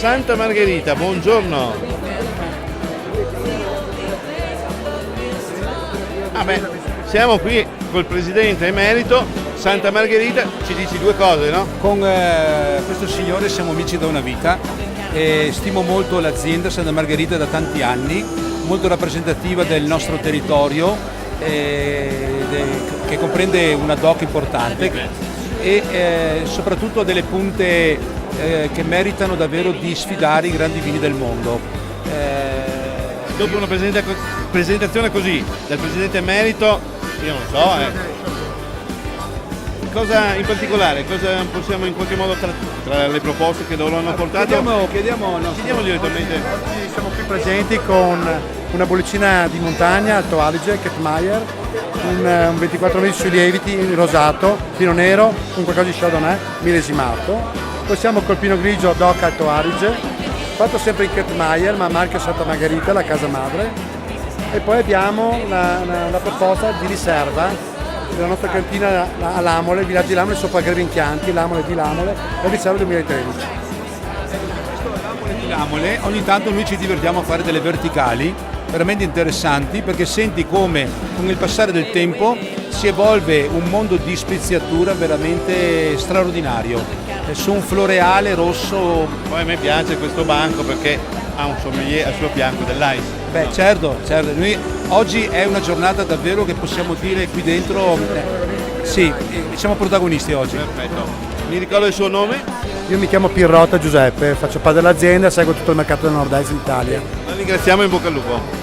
Santa Margherita, buongiorno. Siamo qui col presidente emerito. Santa Margherita, ci dici due cose, no? Con questo signore siamo amici da una vita e stimo molto l'azienda Santa Margherita da tanti anni, molto rappresentativa del nostro territorio, che comprende una dock importante e soprattutto delle punte che meritano davvero di sfidare i grandi vini del mondo. Dopo una presentazione così del presidente emerito, io non so, cosa in particolare, cosa possiamo in qualche modo tra le proposte che loro hanno portato? Chiediamo direttamente. Oggi siamo qui presenti con una bollicina di montagna, Alto Adige, Kettmayer, un 24 mesi sui lieviti, rosato, fino nero, con qualcosa di Chardonnay, millesimato. Poi siamo col Pinot Grigio DOC Alto Adige, fatto sempre in Kettmayer, ma marchio Santa Margherita, la casa madre. E poi abbiamo la proposta di riserva della nostra cantina a Lamole, Villaggi di Lamole, sopra Grevi Chianti, Lamole di Lamole, la riserva 2013. Lamole, ogni tanto noi ci divertiamo a fare delle verticali veramente interessanti, perché senti come con il passare del tempo si evolve un mondo di speziatura veramente straordinario, su un floreale rosso. Poi a me piace questo banco perché ha un sommelier al suo fianco dell'ice. Beh, certo, noi oggi è una giornata davvero che possiamo dire qui dentro, sì, siamo protagonisti oggi. Perfetto. Mi ricordo il suo nome? Io mi chiamo Pirrotta Giuseppe, faccio parte dell'azienda e seguo tutto il mercato del nord-est d'Italia. La ringraziamo, in bocca al lupo.